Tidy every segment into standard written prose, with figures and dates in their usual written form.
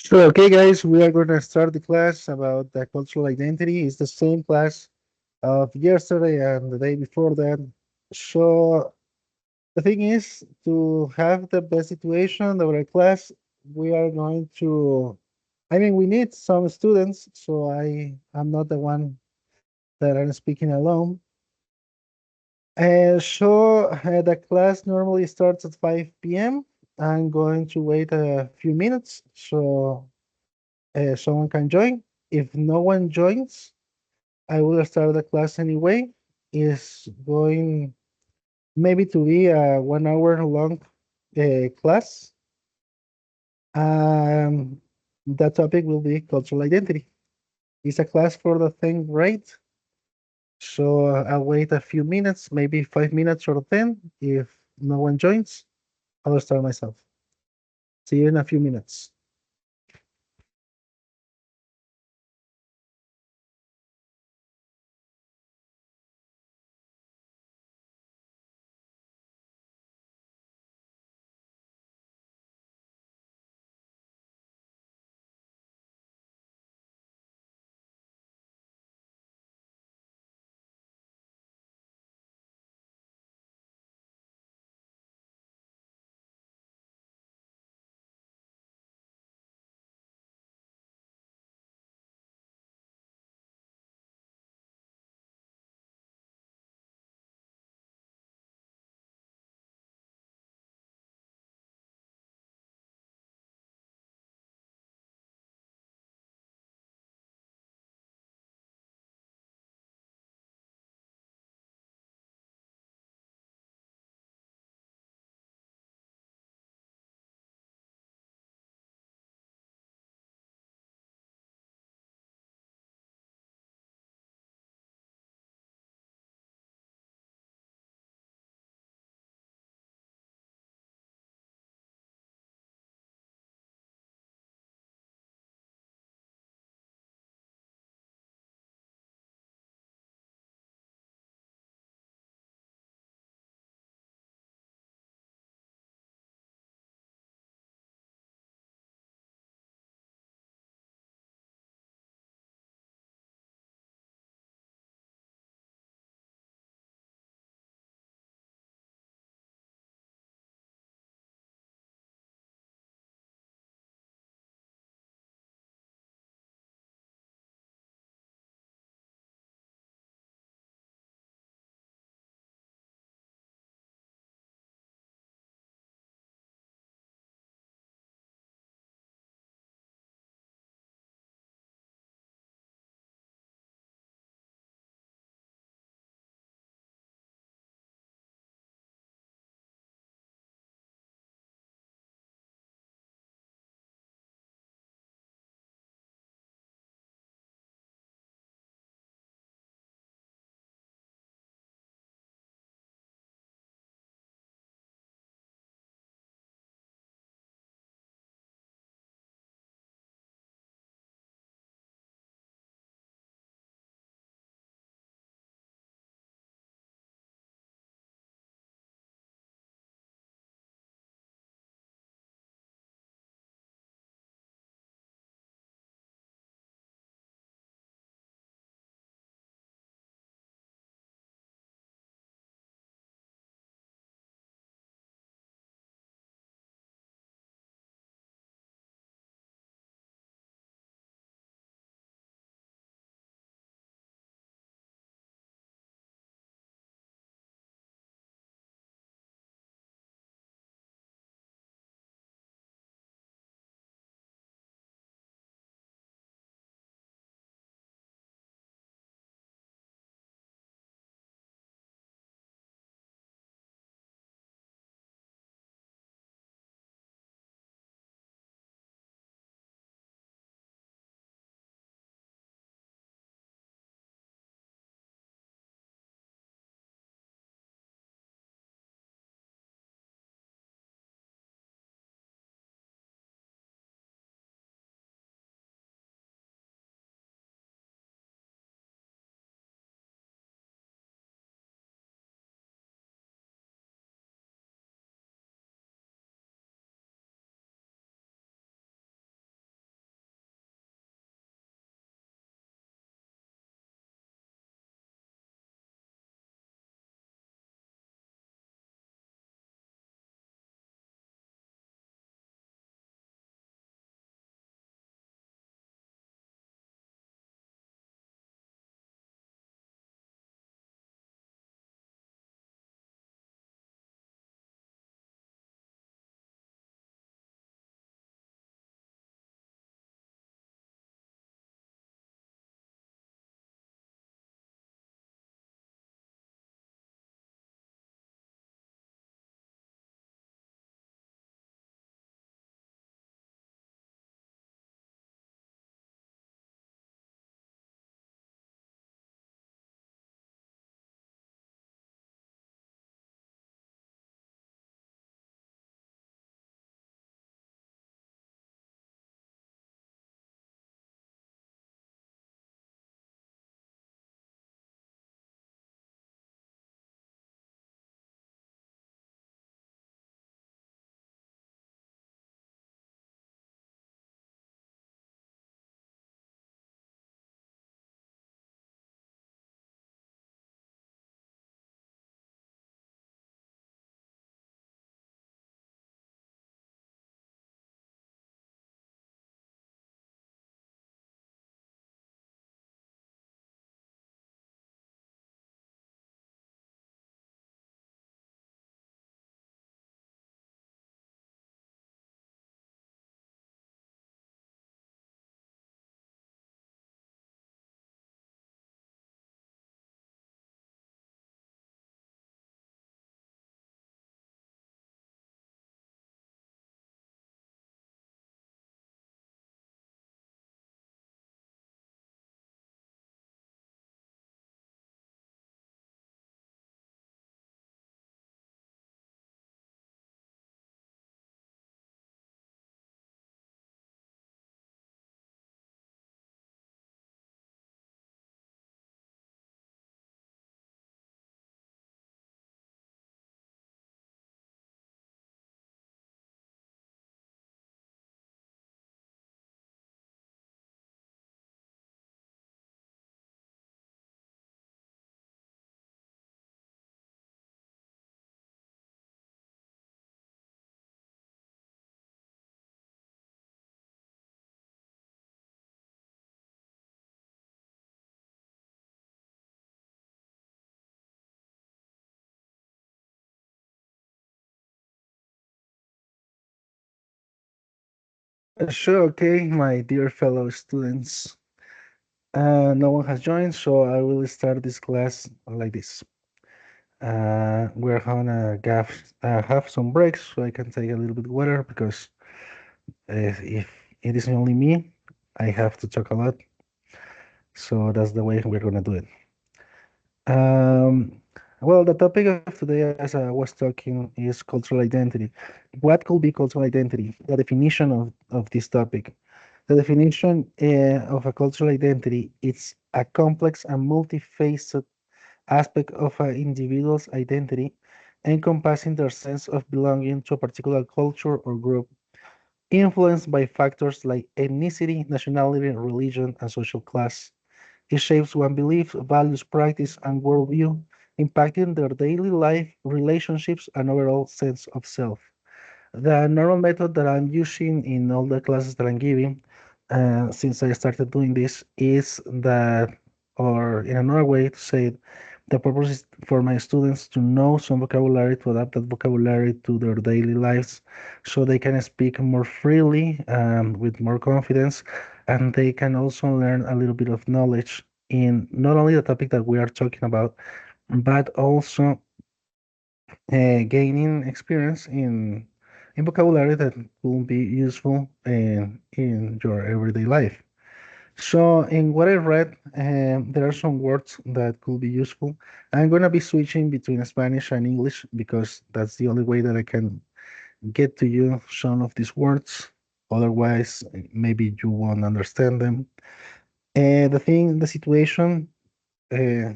So, okay, guys, we are going to start the class about the cultural identity. It's the same class of yesterday and the day before that. So, the thing is, to have the best situation of our class, we are going to, we need some students, so I'm not the one that I'm speaking alone. The class normally starts at 5 p.m. I'm going to wait a few minutes so someone can join. If no one joins, I will start the class anyway. It's going maybe to be a 1 hour long class. Um, the topic will be cultural identity. It's a class for the 10th grade. So I'll wait a few minutes, maybe 5 minutes or 10. If no one joins, I'll start myself. See you in a few minutes. Sure, okay, my dear fellow students. No one has joined, so I will start this class like this. We're gonna have some breaks so I can take a little bit water because if it is only me, I have to talk a lot. So that's the way we're gonna do it. Um, well, the topic of today, as I was talking, is cultural identity. What could be cultural identity? The definition of this topic. The definition of a cultural identity is a complex and multifaceted aspect of an individual's identity, encompassing their sense of belonging to a particular culture or group, influenced by factors like ethnicity, nationality, religion, and social class. It shapes one's beliefs, values, practice, and worldview, impacting their daily life, relationships, and overall sense of self. The normal method that I'm using in all the classes that I'm giving, since I started doing this, is that, or in another way to say it, the purpose is for my students to know some vocabulary, to adapt that vocabulary to their daily lives, so they can speak more freely and with more confidence, and they can also learn a little bit of knowledge in not only the topic that we are talking about, but also gaining experience in vocabulary that will be useful in your everyday life. So, in what I read, there are some words that could be useful. I'm going to be switching between Spanish and English because that's the only way that I can get to you some of these words. Otherwise, maybe you won't understand them. The situation uh,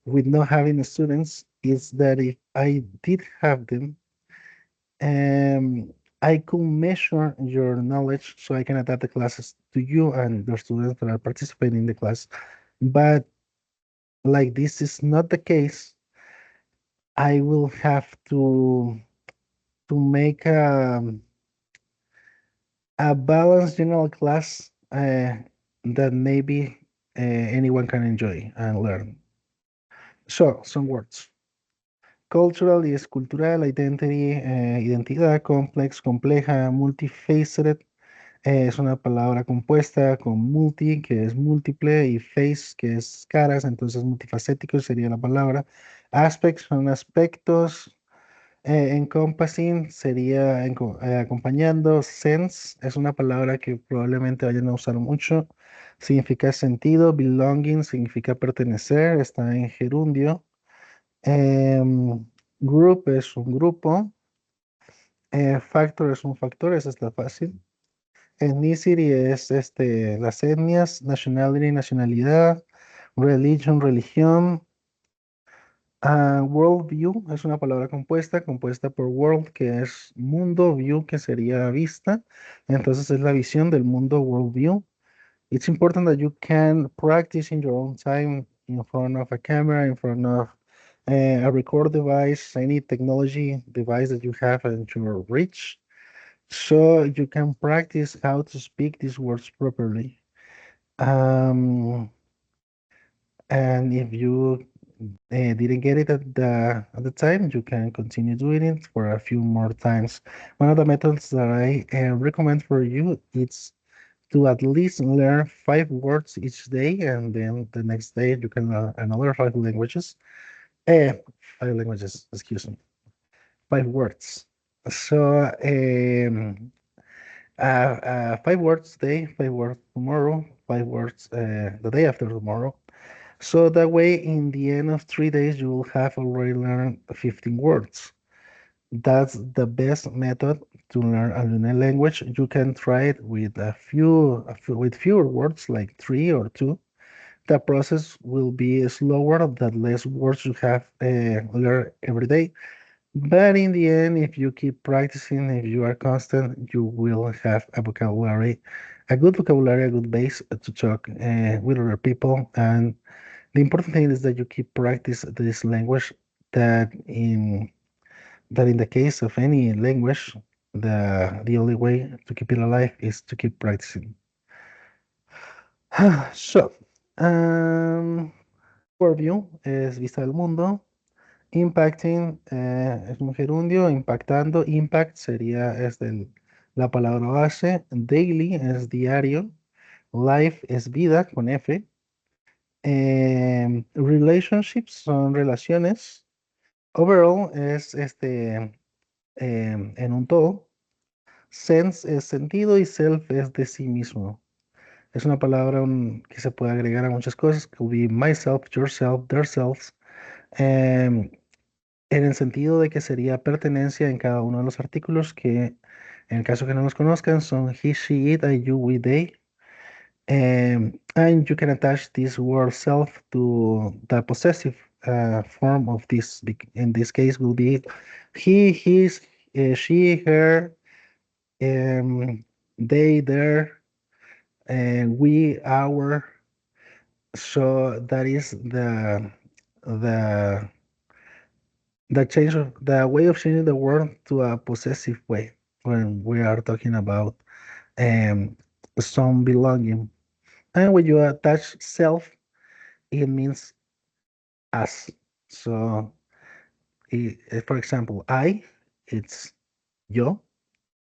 with not having students is that if I did have them, Um, I could measure your knowledge so I can adapt the classes to you and the students that are participating in the class. But like this is not the case, I will have to make a balanced general class that maybe anyone can enjoy and learn. So, some words. Cultural is cultural, identity, identidad, complex, compleja, multifaceted. Es una palabra compuesta con multi, que es múltiple, y face, que es caras, entonces multifacético sería la palabra. Aspects son aspectos. Encompassing sería acompañando. Sense es una palabra que probablemente vayan a usar mucho. Significa sentido. Belonging significa pertenecer, está en gerundio. Em, Group es un grupo. Factor es un factor, esa está fácil. Ethnicity es las etnias, nationality, nacionalidad, religion, religión. Worldview es una palabra compuesta por world, que es mundo, view, que sería vista. Entonces es la visión del mundo, worldview. It's important that you can practice in your own time in front of a camera, in front of a record device, any technology device that you have at your reach, so you can practice how to speak these words properly. Um, and if you didn't get it at the time, you can continue doing it for a few more times. One of the methods that I recommend for you is to at least learn 5 words each day, and then the next day you can learn another 5 languages. Uh, 5 languages, excuse me, 5 words. So 5 words today, 5 words tomorrow, 5 words the day after tomorrow. So that way, in the end of 3 days, you will have already learned 15 words. That's the best method to learn a new language. You can try it with with fewer words, like 3 or 2. The process will be slower the less words you have learned every day. But in the end, if you keep practicing, if you are constant, you will have a good vocabulary, a good base to talk with other people. And the important thing is that you keep practice this language. That in the case of any language, the only way to keep it alive is to keep practicing. So, um, overview es vista del mundo. Impacting es un gerundio, impactando. Impact sería es La palabra base, daily es diario, life es vida con F, relationships son relaciones, overall es en un todo, sense es sentido y self es de sí mismo. Es una palabra que se puede agregar a muchas cosas, could be myself, yourself, themselves, em, en el sentido de que sería pertenencia en cada uno de los artículos que, en el caso que no los conozcan, son he, she, it, I, you, we, they. And you can attach this word self to the possessive form of this. In this case, will be he, his, she, her, um, they, their, we, our. So that is the the way of changing the word to a possessive way when we are talking about um, some belonging. And when you attach self, it means us. So, for example, I, it's yo,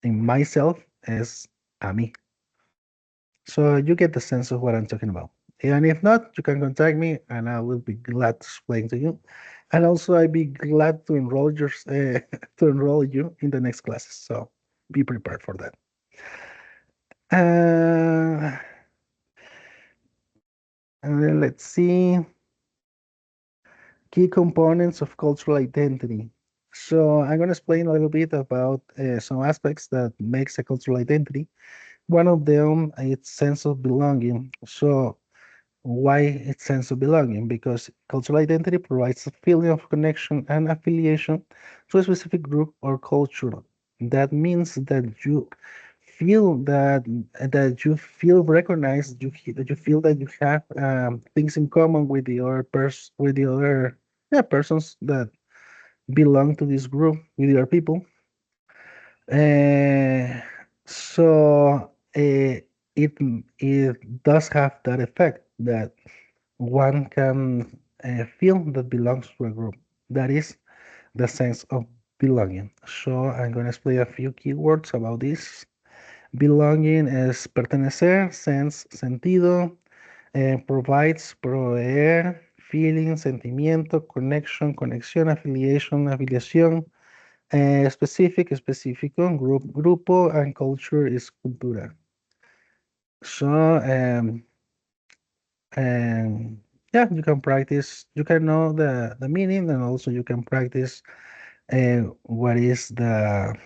and myself is a mí. So you get the sense of what I'm talking about. And if not, you can contact me and I will be glad to explain to you. And also I'd be glad to enroll to enroll you in the next classes. So be prepared for that. Uh, and then let's see. Key components of cultural identity. So I'm going to explain a little bit about some aspects that makes a cultural identity. One of them is sense of belonging. So why it's sense of belonging? Because cultural identity provides a feeling of connection and affiliation to a specific group or culture. That means that you feel that you feel recognized, that you feel that you have things in common with the other with the other persons that belong to this group, with your people. Uh, so it it does have that effect that one can feel that belongs to a group. That is the sense of belonging. So I'm going to explain a few keywords about this. Belonging es pertenecer, sense, sentido, provides, proveer, feeling, sentimiento, connection, conexión, affiliation, afiliación, specific, específico, grupo, and culture is cultura. So, and yeah, you can practice, you can know the meaning, and also you can practice what is the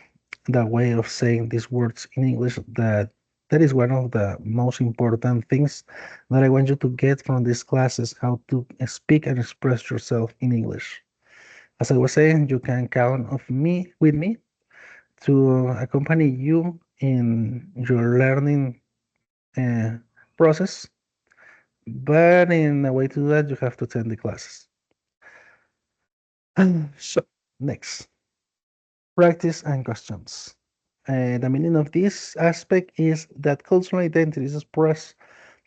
way of saying these words in English. That is one of the most important things that I want you to get from these classes, how to speak and express yourself in English. As I was saying, you can count of me with me to accompany you in your learning uh, process. But in a way to do that, you have to attend the classes. So, next, practice and customs. The meaning of this aspect is that cultural identity is expressed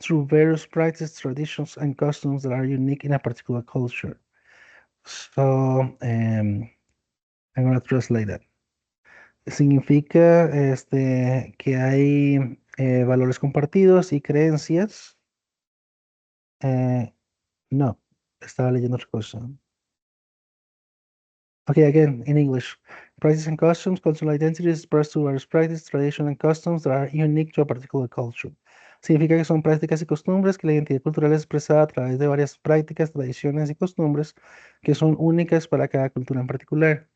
through various practices, traditions, and customs that are unique in a particular culture. So, I'm going to translate that. Significa que hay valores compartidos y creencias. No, estaba leyendo otra cosa. Okay, again, in English. Practice and customs, cultural identity is expressed through various practices, traditions, and customs that are unique to a particular culture. Significa que son prácticas y costumbres, que la identidad cultural es expresada a través de varias prácticas, tradiciones y costumbres que son únicas para cada cultura en particular.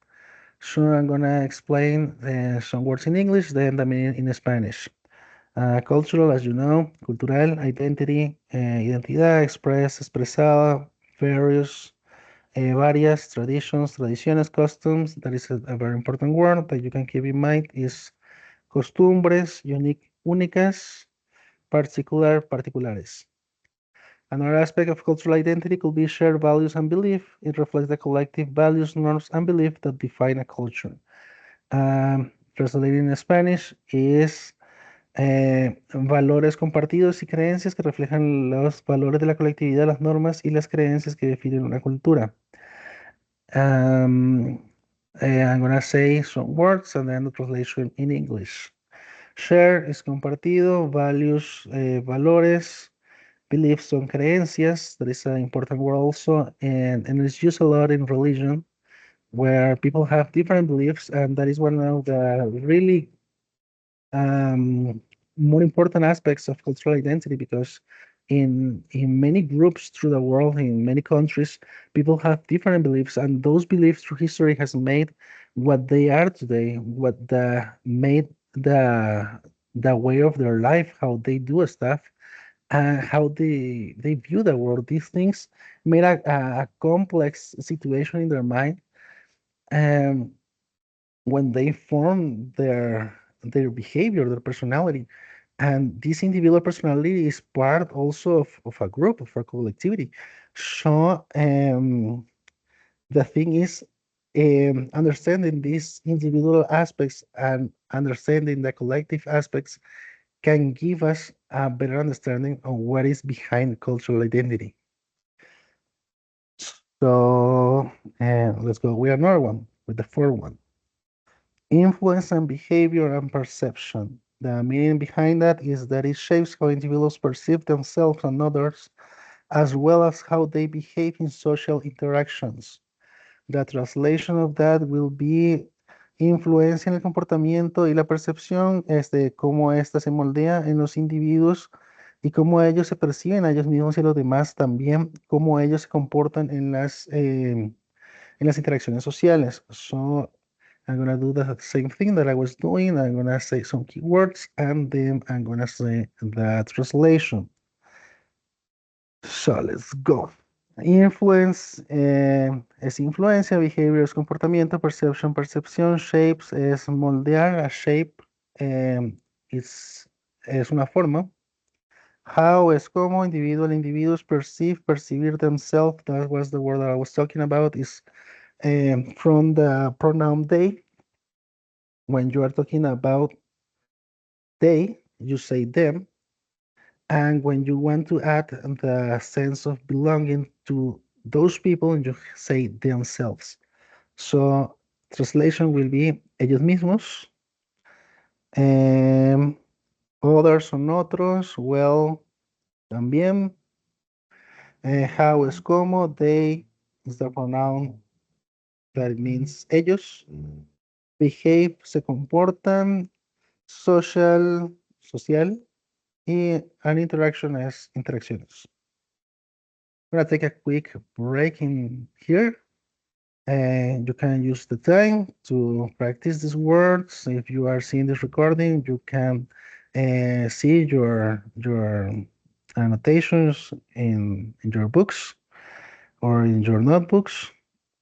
So I'm gonna explain some words in English, then the meaning in Spanish. Cultural, as you know, cultural, identity, identidad, express, expresada, various, varias, traditions, tradiciones, customs. That is a very important word that you can keep in mind is costumbres, unique, únicas, particular, particulares. Another aspect of cultural identity could be shared values and belief. It reflects the collective values, norms, and belief that define a culture. Translated in Spanish is valores compartidos y creencias que reflejan los valores de la colectividad, las normas y las creencias que definen una cultura. I'm gonna say some words and then the translation in English. Share es compartido, values, valores, beliefs son creencias. That is an important word also, and it's used a lot in religion, where people have different beliefs, and that is one of the really um, more important aspects of cultural identity, because in many groups through the world, in many countries, people have different beliefs, and those beliefs through history has made what they are today, what the made the way of their life, how they do stuff, and how they view the world. These things made a complex situation in their mind. Um, when they form their behavior, their personality. And this individual personality is part also of a group, of a collectivity. So the thing is, understanding these individual aspects and understanding the collective aspects can give us a better understanding of what is behind cultural identity. So let's go with another one, with the fourth one. Influence and behavior and perception. The meaning behind that is that it shapes how individuals perceive themselves and others, as well as how they behave in social interactions. La translation of that will be influencia en el comportamiento y la percepción, cómo ésta se moldea en los individuos y cómo ellos se perciben a ellos mismos y a los demás, también cómo ellos se comportan en las interacciones sociales. So I'm gonna do the same thing that I was doing. I'm gonna say some keywords and then I'm gonna say the translation. So let's go. Influence es influencia, behavior es comportamiento, perception, percepción, shapes es moldear, a shape em, es una forma. How es como individual, individuos perceive, percibir themselves, that was the word that I was talking about, is from the pronoun they. When you are talking about they, you say them. And when you want to add the sense of belonging to those people, you say themselves. So translation will be ellos mismos, um, others son otros, well, también, how es como, they is the pronoun that it means ellos, behave se comportan, social, social, y an interaction es interacciones. We're gonna take a quick break in here, and you can use the time to practice these words. If you are seeing this recording, you can see your annotations in your books or in your notebooks.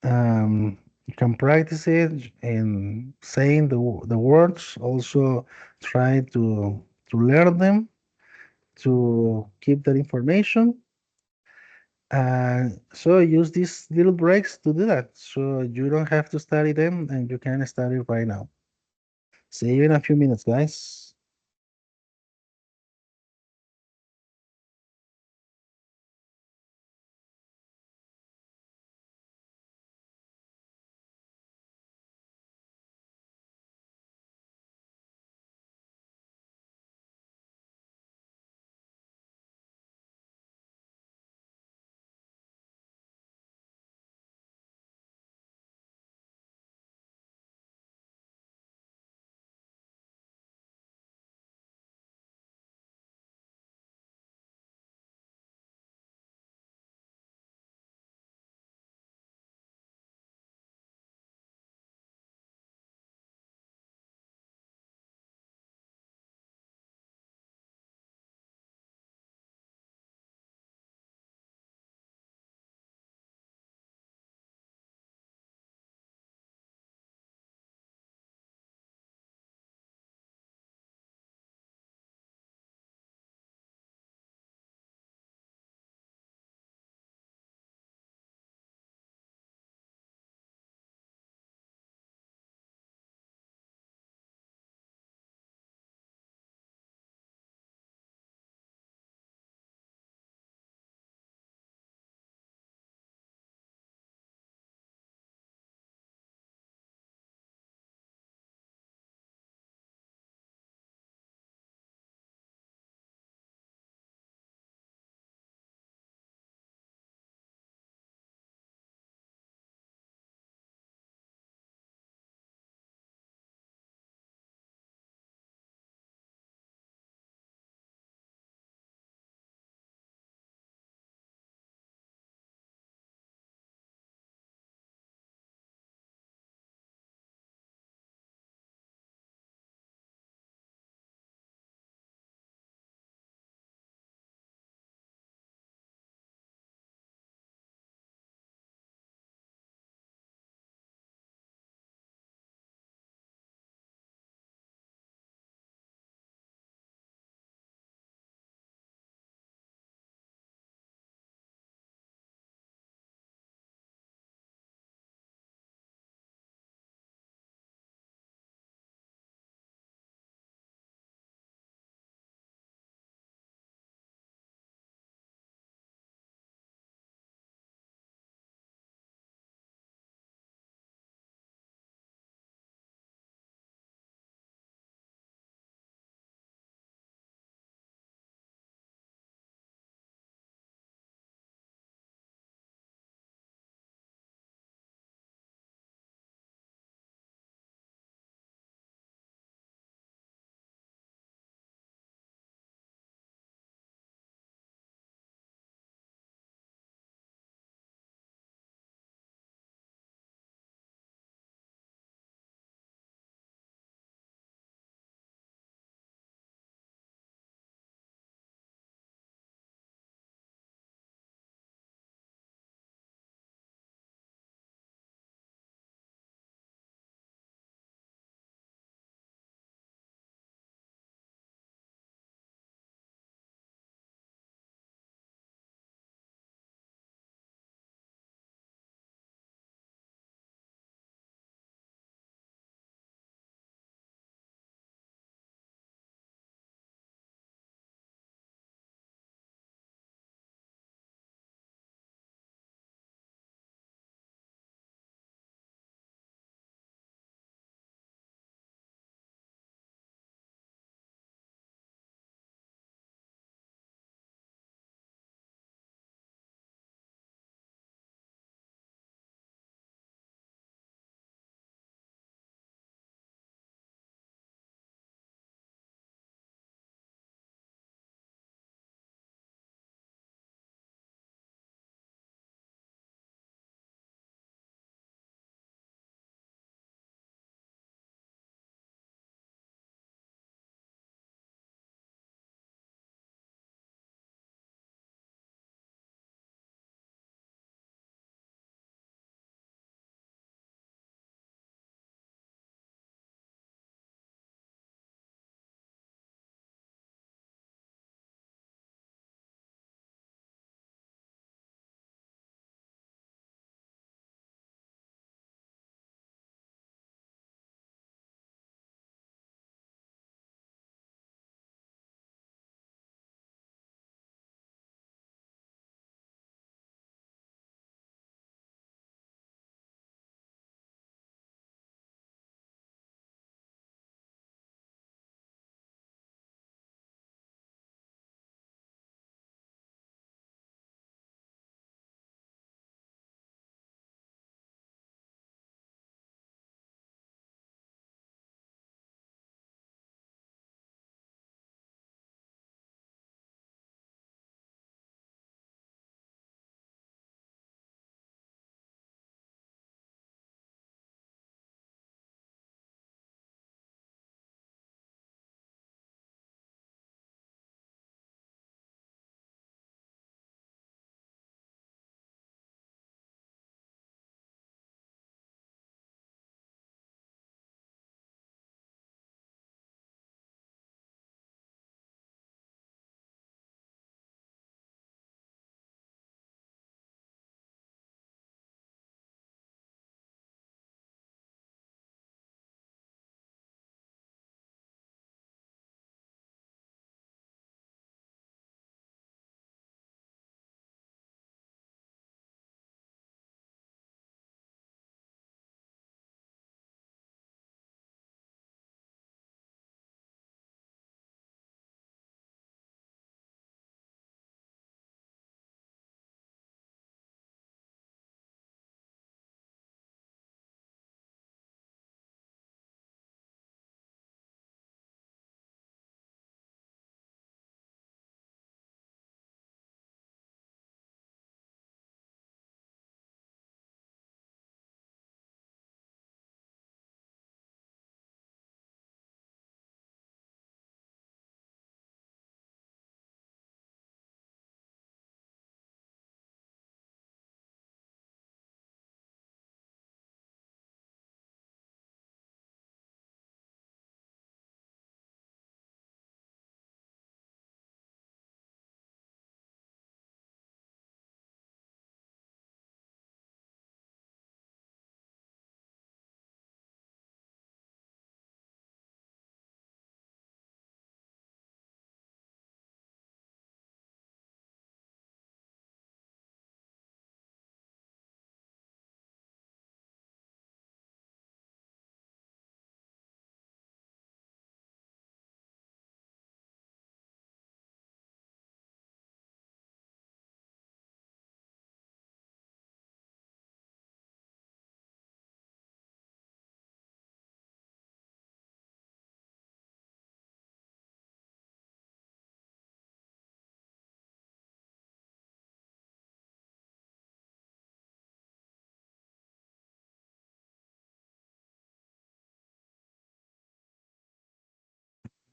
You can practice it in saying the words. Also, try to learn them, to keep that information. And so use these little breaks to do that. So you don't have to study them and you can study right now. See you in a few minutes, guys.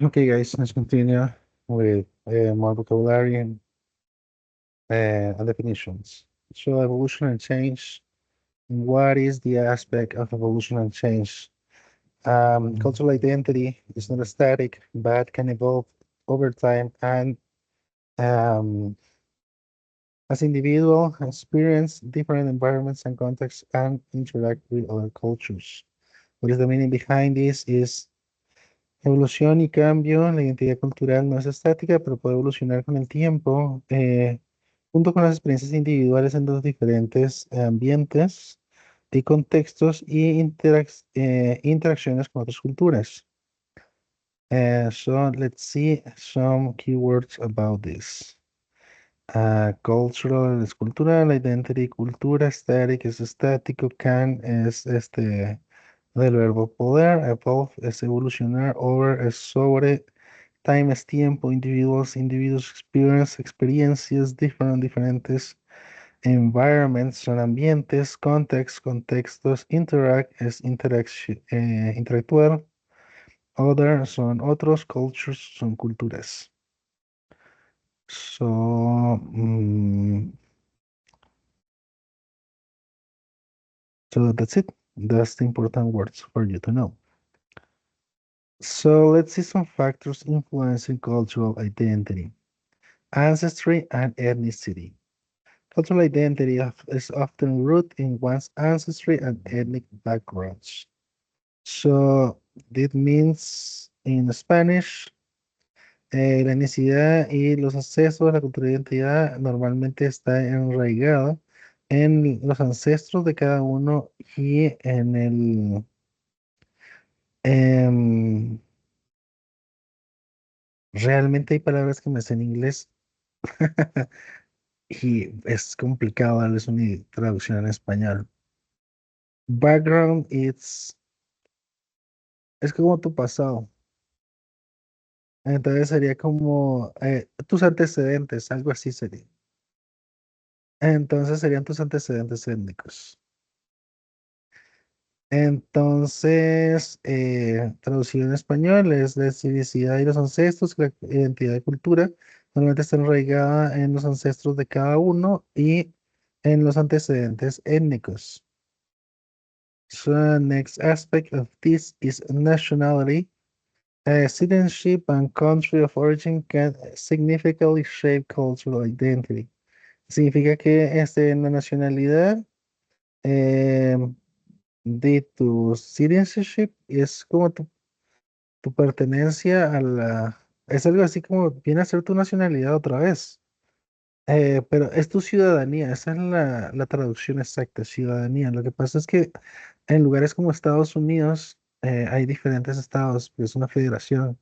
Okay, guys, let's continue with more vocabulary and definitions. So, evolution and change. What is the aspect of evolution and change? Cultural identity is not static, but can evolve over time and um, as individual experience different environments and contexts and interact with other cultures. What is the meaning behind this is evolución y cambio. La identidad cultural no es estática, pero puede evolucionar con el tiempo, junto con las experiencias individuales en los diferentes ambientes y contextos y interacciones con otras culturas. So let's see some keywords about this. Cultural es cultural, identity, cultura, static es estático, can es del verbo poder, evolve es evolucionar, over es sobre, time es tiempo, individuals, individuos, experience, experiencias, diferentes, environments son ambientes, context, contextos, interact es interactuar, other son otros, cultures son culturas. So, so that's it. That's the important words for you to know. So let's see some factors influencing cultural identity. Ancestry and ethnicity. Cultural identity is often rooted in one's ancestry and ethnic backgrounds. So this means in Spanish, la etnicidad y los ancestros, la cultura de identidad normalmente está enraigada en los ancestros de cada uno y en em, realmente hay palabras que me sé en inglés y es complicado darles una traducción en español. Background es como tu pasado. Entonces sería como tus antecedentes, algo así sería. Entonces serían tus antecedentes étnicos. Entonces, traducido en español es la civicidad y los ancestros, la identidad y cultura, normalmente está arraigada en los ancestros de cada uno y en los antecedentes étnicos. So, next aspect of this is nationality. Citizenship and country of origin can significantly shape cultural identity. Significa que la nacionalidad eh, de tu citizenship es como tu pertenencia a es algo así como viene a ser tu nacionalidad otra vez. Pero es tu ciudadanía, esa es la traducción exacta, ciudadanía. Lo que pasa es que en lugares como Estados Unidos hay diferentes estados, es una federación.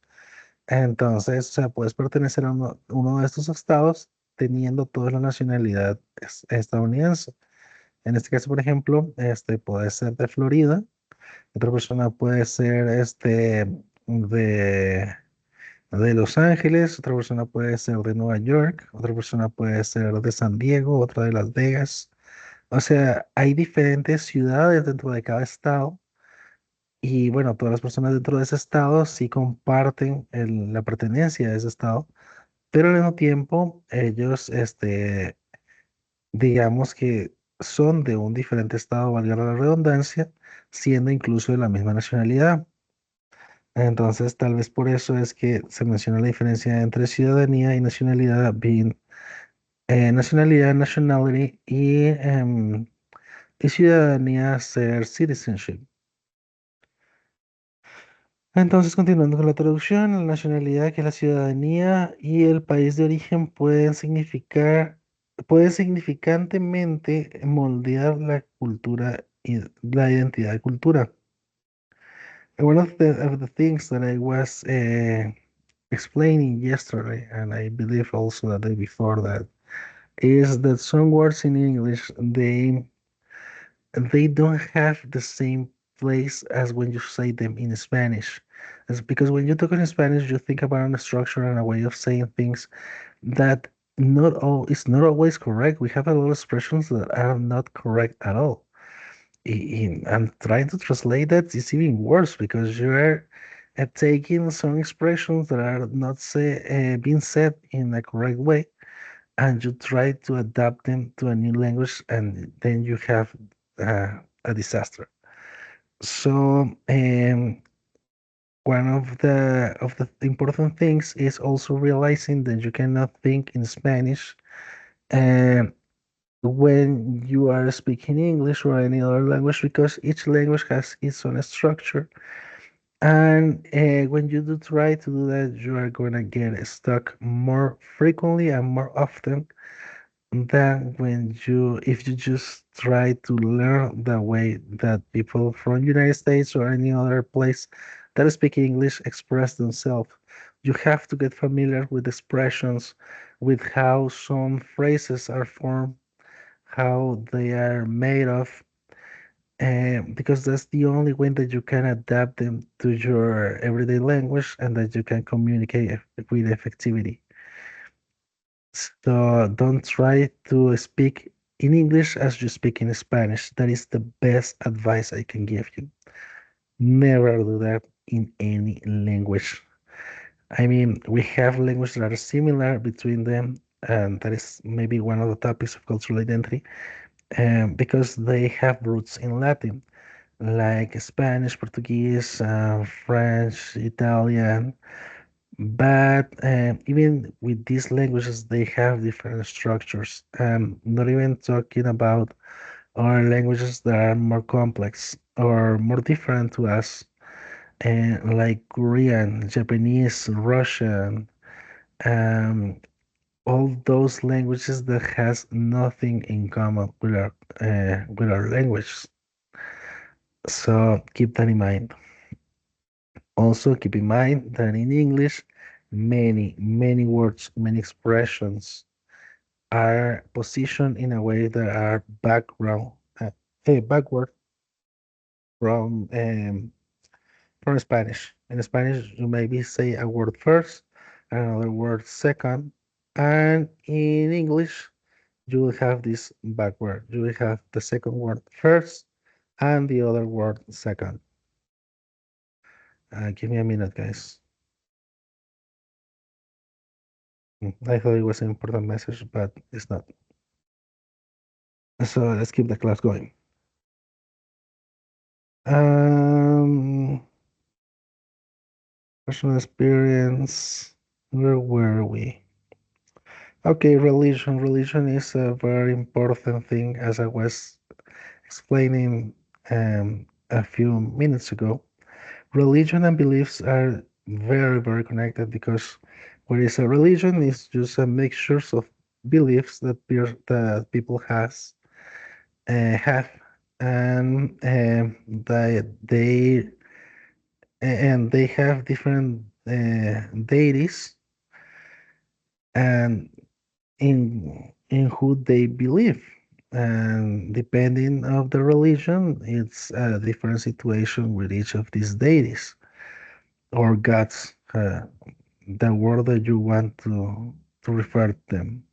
Entonces, o sea, puedes pertenecer a uno de estos estados teniendo toda la nacionalidad estadounidense. En este caso, por ejemplo, puede ser de Florida, otra persona puede ser de, de Los Ángeles, otra persona puede ser de Nueva York, otra persona puede ser de San Diego, otra de Las Vegas. O sea, hay diferentes ciudades dentro de cada estado y bueno, todas las personas dentro de ese estado sí comparten la pertenencia a ese estado, pero al mismo tiempo ellos, digamos que son de un diferente estado, valga la redundancia, siendo incluso de la misma nacionalidad. Entonces, tal vez por eso es que se menciona la diferencia entre ciudadanía y nacionalidad, being nacionalidad, nationality y ciudadanía, ser citizenship. Entonces, continuando con la traducción, la nacionalidad, que es la ciudadanía y el país de origen pueden significantemente moldear la cultura y la identidad de cultura. One of the things that I was explaining yesterday, and I believe also the day before that, is that some words in English they don't have the same place as when you say them in Spanish. It's because when you talk in Spanish, you think about a structure and a way of saying things that not all is not always correct. We have a lot of expressions that are not correct at all. And trying to translate that is even worse because you are taking some expressions that are not being said in a correct way, and you try to adapt them to a new language, and then you have a disaster. So, one of the important things is also realizing that you cannot think in Spanish um, when you are speaking English or any other language, because each language has its own structure. And when you do try to do that, you are going to get stuck more frequently and more often than when if you just try to learn the way that people from United States or any other place that speak English express themselves. You have to get familiar with expressions, with how some phrases are formed, how they are made of, because that's the only way that you can adapt them to your everyday language and that you can communicate with effectivity. So don't try to speak in English as you speak in Spanish. That is the best advice I can give you. Never do that in any language. I mean, we have languages that are similar between them, and that is maybe one of the topics of cultural identity, because they have roots in Latin, like Spanish, Portuguese, French, Italian. But even with these languages, they have different structures. Not even talking about our languages that are more complex or more different to us, like Korean, Japanese, Russian, um, all those languages that has nothing in common with our language. So keep that in mind. Also, keep in mind that in English, many words, many expressions are positioned in a way that are backward from from Spanish. In Spanish, you maybe say a word first, another word second, and in English, you will have this backward. You will have the second word first and the other word second. Give me a minute, guys. I thought it was an important message, but it's not. So let's keep the class going. Um, Personal experience. Where were we? Okay, religion. Religion is a very important thing, as I was explaining a few minutes ago. Religion and beliefs are very connected because what is a religion is just a mixture of beliefs that people have, and they have different deities and in who they believe. And depending of the religion, it's a different situation with each of these deities or gods, the word that you want to refer to them.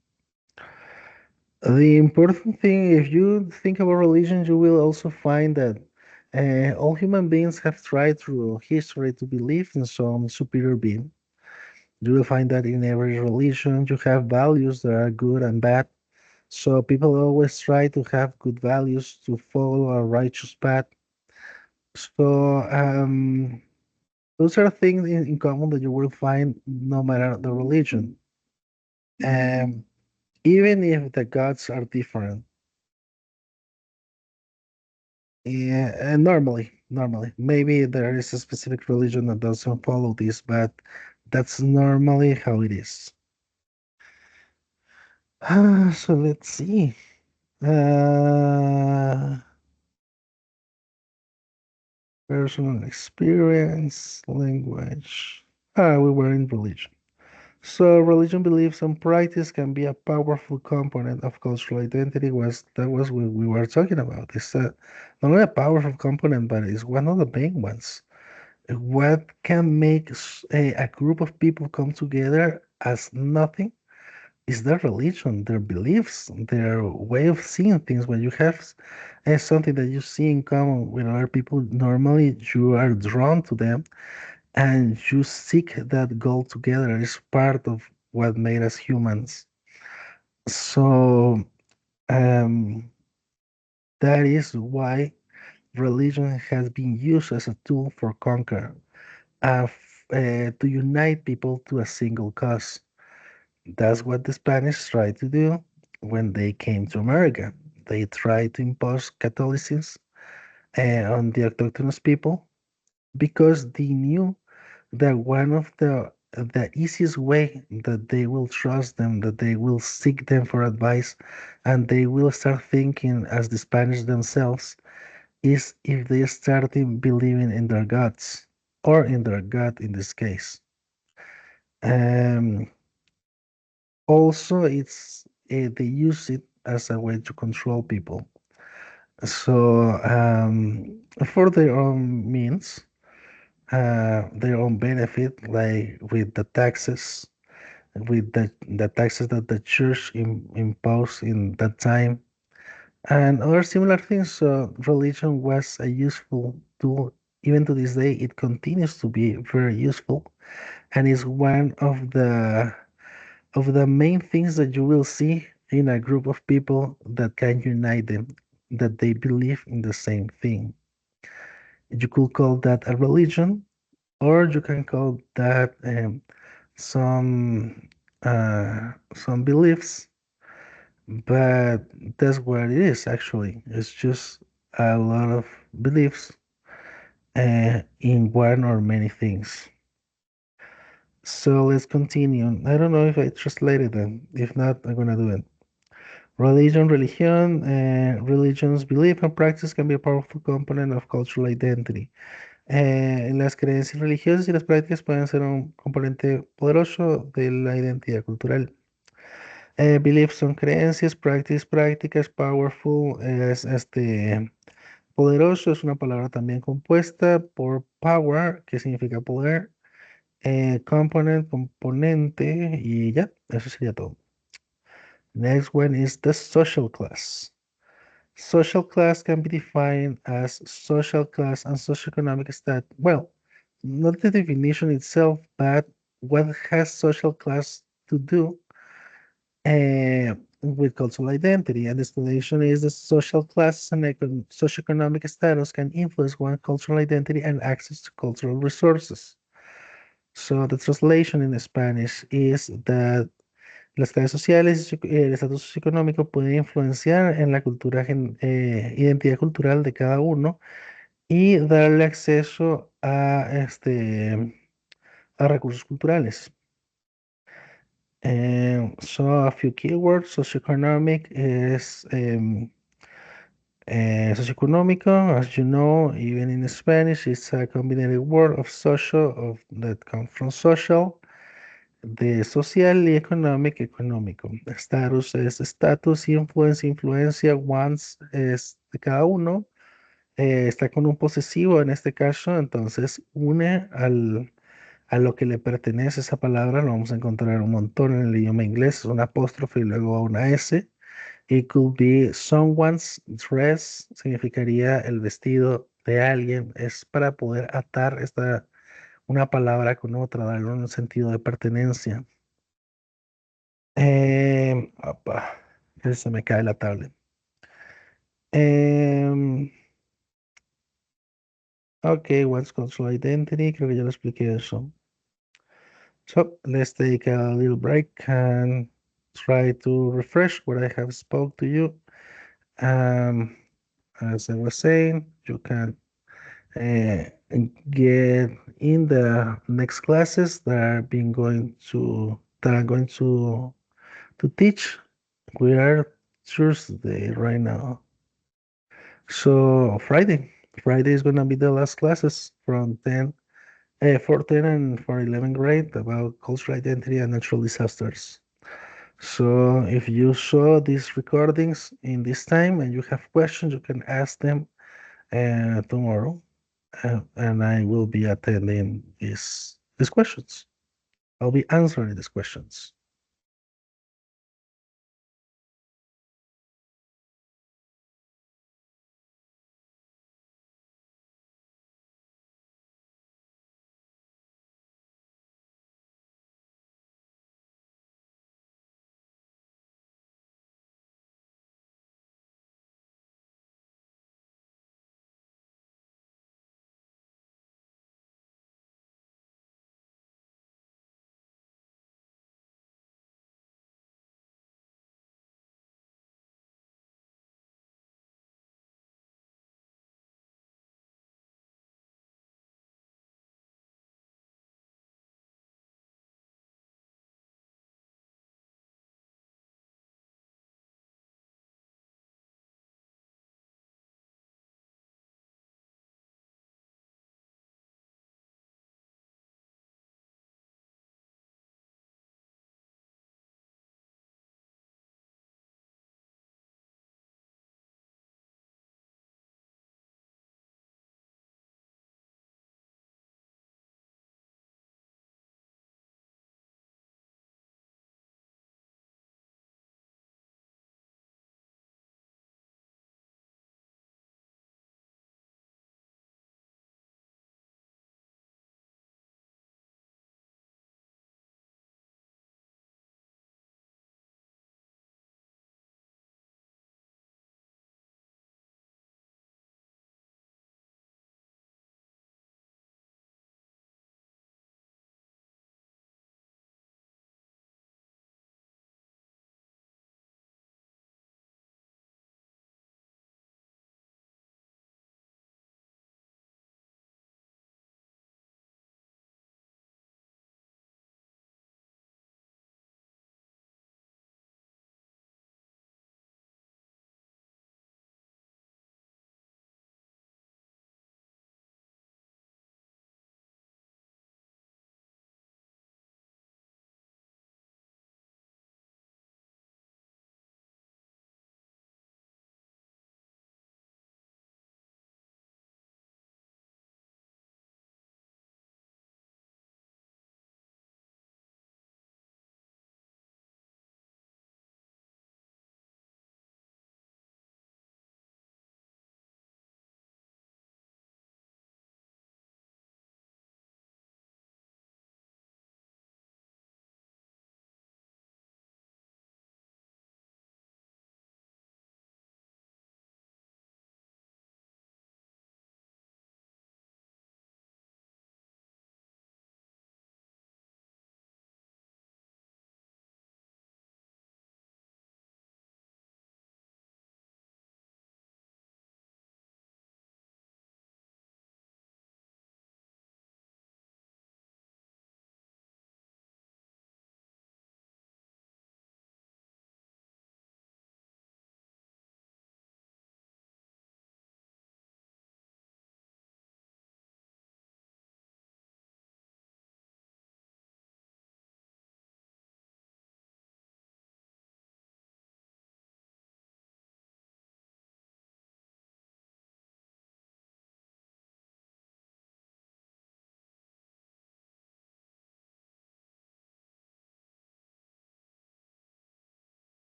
The important thing, if you think about religion, you will also find that all human beings have tried through history to believe in some superior being. You will find that in every religion, you have values that are good and bad. So people always try to have good values to follow a righteous path. So those are things in common that you will find no matter the religion. Um, Even if the gods are different. Yeah, and normally, maybe there is a specific religion that doesn't follow this, but that's normally how it is. So let's see. Uh, Personal experience, language. We were in religion. So religion, beliefs, and practice can be a powerful component of cultural identity. That was what we were talking about. It's not only a powerful component, but it's one of the main ones. What can make a group of people come together as nothing is their religion, their beliefs, their way of seeing things. When you have something that you see in common with other people, normally you are drawn to them and you seek that goal together. It's part of what made us humans. So um, that is why religion has been used as a tool for conquer, to unite people to a single cause. That's what the Spanish tried to do when they came to America. They tried to impose Catholicism on the autochthonous people because they knew that one of the easiest way that they will trust them, that they will seek them for advice, and they will start thinking as the Spanish themselves, is if they start believing in their gods, or in their God in this case. Um, Also, they use it as a way to control people. So for their own means, their own benefit, like with the taxes, with the taxes that the church imposed in that time, and other similar things. So religion was a useful tool. Even to this day, it continues to be very useful, and is one of the main things that you will see in a group of people that can unite them, that they believe in the same thing. You could call that a religion, or you can call that some beliefs, but that's what it is actually. It's just a lot of beliefs in one or many things. So let's continue. I don't know if I translated them. If not, I'm gonna do it. Religion's belief and practice can be a powerful component of cultural identity. Las creencias religiosas y las prácticas pueden ser un componente poderoso de la identidad cultural. Beliefs son creencias, practice, prácticas, powerful es poderoso, es una palabra también compuesta por power, que significa poder, component, componente, y ya, eso sería todo. Next one is the social class. Social class can be defined as social class and socioeconomic status. Well, not the definition itself, but what has social class to do with cultural identity. And the explanation is the social class and socioeconomic status can influence one cultural identity and access to cultural resources. So the translation in Spanish is that las clases sociales y el estatus socioeconómico pueden influenciar en la cultura, identidad cultural de cada uno y darle acceso a recursos culturales. So a few keywords, socioeconomic is socioeconómico, as you know, even in Spanish, it's a combined word of social, that comes from social, de social y economic, económico. Status es status, influence, influencia, wants es de cada uno. Está con un posesivo en este caso, entonces une a lo que le pertenece esa palabra, lo vamos a encontrar un montón en el idioma inglés, un apóstrofe y luego una S. It could be someone's dress, significaría el vestido de alguien, es para poder atar una palabra con otra, darle un sentido de pertenencia. Opa, casi se me cae la tablet. Em, ok, what's cultural identity? Creo que ya lo expliqué eso. So let's take a little break and try to refresh what I have spoke to you. Um, as I was saying, you can uh, get in the next classes that I'm going to teach. We are Thursday right now. So Friday is gonna be the last classes from 10, for 10 and for 11th grade about cultural identity and natural disasters. So if you saw these recordings in this time and you have questions, you can ask them tomorrow, and I will be attending these questions. I'll be answering these questions.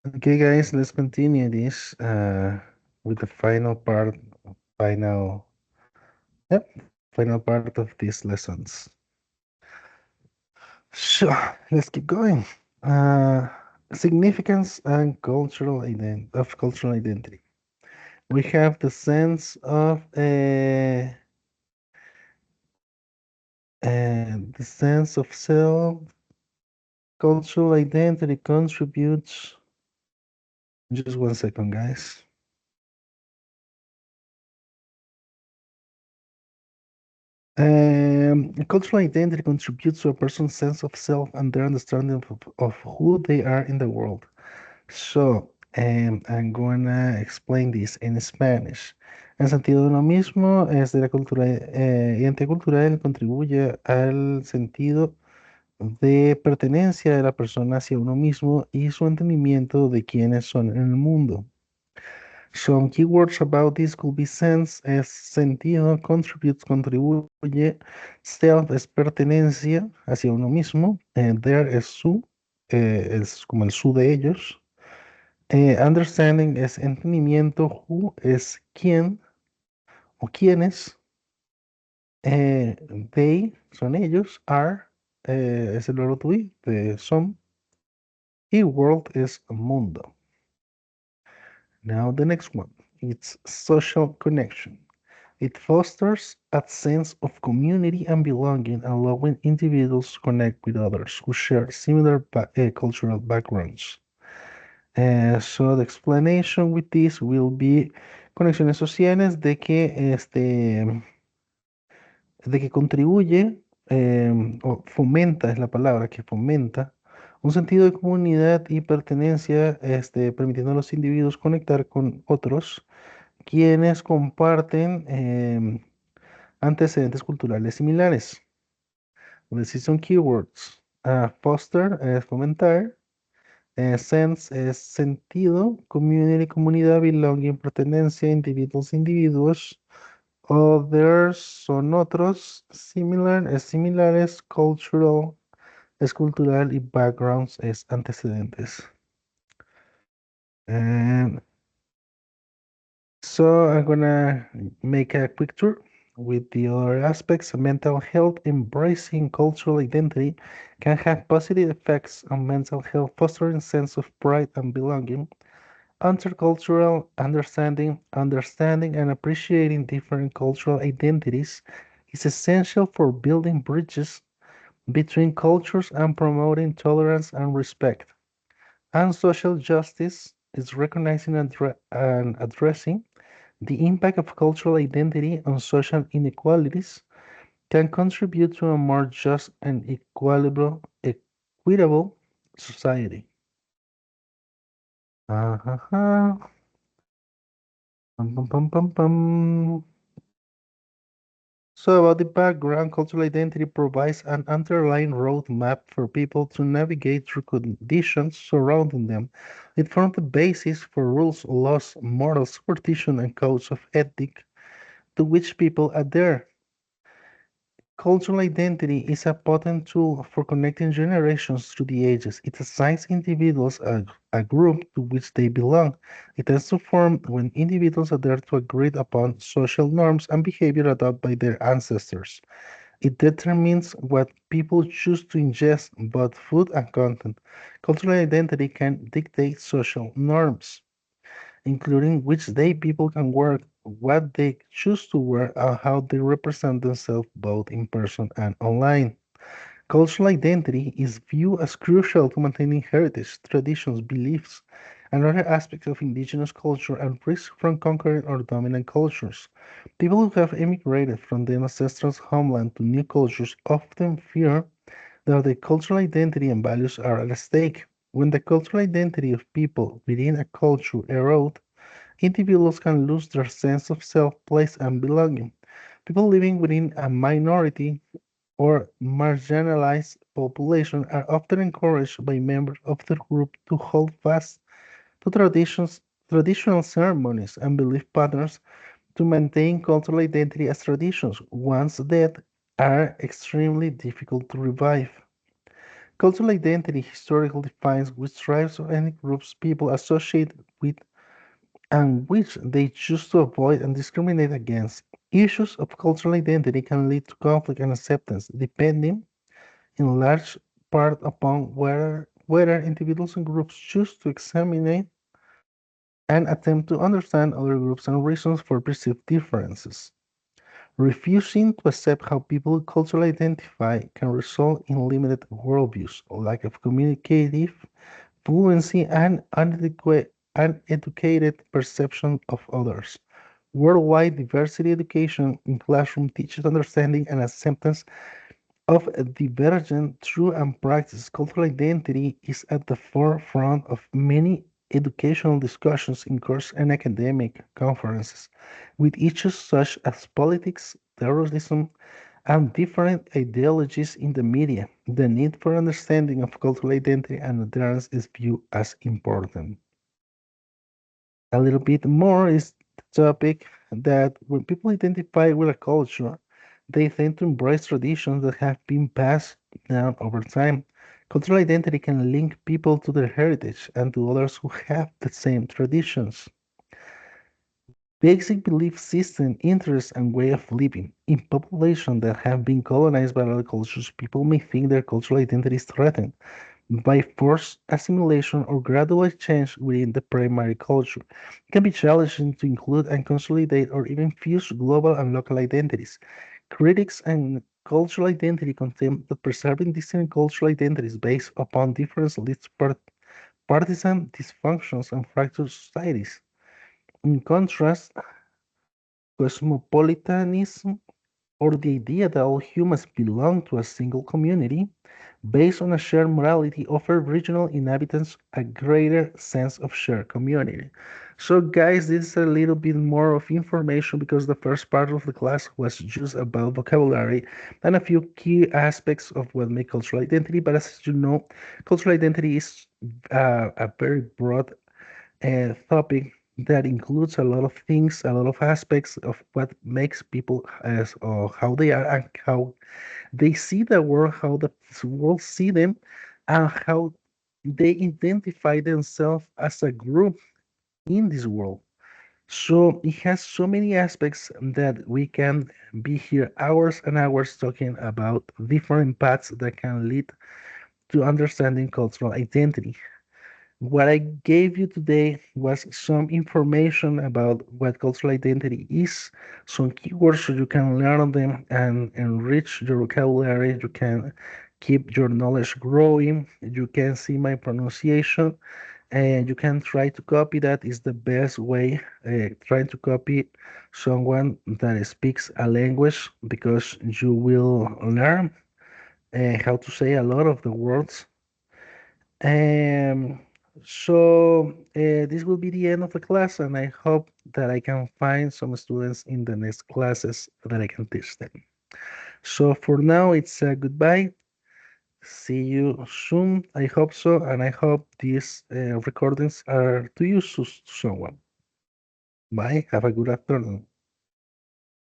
Okay, guys, let's continue this with the final part, final, yep, final part of these lessons. So let's keep going. Uh, Significance and cultural identity. We have the sense of self. Cultural identity contributes. Just 1 second, guys. Cultural identity contributes to a person's sense of self and their understanding of who they are in the world. So, I'm gonna explain this in Spanish. En sentido de lo mismo, es de la cultura, identidad cultural contribuye al sentido de pertenencia de la persona hacia uno mismo y su entendimiento de quiénes son en el mundo. Some keywords about this could be sense, es sentido, contributes, contribuye, self es pertenencia hacia uno mismo, there es su, es como el su de ellos, understanding es entendimiento, who es quién o quiénes, eh, they son ellos, are es el verbo to be, de son, y world es mundo. Now the next one, it's social connection. It fosters a sense of community and belonging, allowing individuals to connect with others who share similar cultural backgrounds. So the explanation with this will be conexiones sociales de que contribuye o fomenta, es la palabra que fomenta, un sentido de comunidad y pertenencia, permitiendo a los individuos conectar con otros quienes comparten antecedentes culturales similares. Let's see some keywords. Foster es fomentar. Sense es sentido. Community, comunidad. Belonging, pertenencia. Individuals, individuos. Others son otros. Similar es similares. Cultural es cultural. Y backgrounds es antecedentes. And so I'm gonna make a quick tour with the other aspects. Mental health, embracing cultural identity can have positive effects on mental health, fostering sense of pride and belonging. Intercultural understanding and appreciating different cultural identities is essential for building bridges between cultures and promoting tolerance and respect. And social justice is recognizing and addressing the impact of cultural identity on social inequalities can contribute to a more just and equitable society. Uh-huh. Pum, pum, pum, pum, pum. So about the background, cultural identity provides an underlying roadmap for people to navigate through conditions surrounding them. It forms the basis for rules, laws, morals, superstition, and codes of ethic to which people adhere. Cultural identity is a potent tool for connecting generations through the ages. It assigns individuals a group to which they belong. It tends to form when individuals adhere to agreed upon social norms and behavior adopted by their ancestors. It determines what people choose to ingest, both food and content. Cultural identity can dictate social norms, including which day people can work, what they choose to wear, and how they represent themselves both in person and online. Cultural identity is viewed as crucial to maintaining heritage, traditions, beliefs, and other aspects of indigenous culture and risk from conquering or dominant cultures. People who have emigrated from their ancestral homeland to new cultures often fear that their cultural identity and values are at stake. When the cultural identity of people within a culture erode, individuals can lose their sense of self, place, and belonging. People living within a minority or marginalized population are often encouraged by members of their group to hold fast to traditional ceremonies and belief patterns to maintain cultural identity as traditions, once dead, are extremely difficult to revive. Cultural identity historically defines which tribes or ethnic groups people associate with and which they choose to avoid and discriminate against. Issues of cultural identity can lead to conflict and acceptance, depending in large part upon whether individuals and groups choose to examine and attempt to understand other groups and reasons for perceived differences. Refusing to accept how people culturally identify can result in limited worldviews, lack of communicative fluency, and uneducated perception of others. Worldwide diversity education in classroom teaches understanding and acceptance of divergent true and practiced cultural identity is at the forefront of many educational discussions in course and academic conferences, with issues such as politics, terrorism, and different ideologies in the media. The need for understanding of cultural identity and adherence is viewed as important. A little bit more is the topic that when people identify with a culture, they tend to embrace traditions that have been passed down over time. Cultural identity can link people to their heritage and to others who have the same traditions. Basic belief system, interests, and way of living. In populations that have been colonized by other cultures, people may think their cultural identity is threatened by forced assimilation or gradual change within the primary culture. It can be challenging to include and consolidate or even fuse global and local identities. Critics and cultural identity contend that preserving distinct cultural identities based upon difference leads to partisan dysfunctions and fractured societies. In contrast, cosmopolitanism or the idea that all humans belong to a single community based on a shared morality offer regional inhabitants a greater sense of shared community. So guys, this is a little bit more of information because the first part of the class was just about vocabulary and a few key aspects of what make cultural identity. But as you know, cultural identity is a very broad topic that includes a lot of things, a lot of aspects of what makes people as or how they are and how they see the world, how the world see them, and how they identify themselves as a group in this world. So it has so many aspects that we can be here hours and hours talking about different paths that can lead to understanding cultural identity. What I gave you today was some information about what cultural identity is, some keywords so you can learn them and enrich your vocabulary. You can keep your knowledge growing. You can see my pronunciation and you can try to copy that is the best way. Trying to copy someone that speaks a language because you will learn how to say a lot of the words um, this will be the end of the class, and I hope that I can find some students in the next classes that I can teach them. So for now, it's a goodbye. See you soon. I hope so, and I hope these recordings are to use to someone. Bye. Have a good afternoon.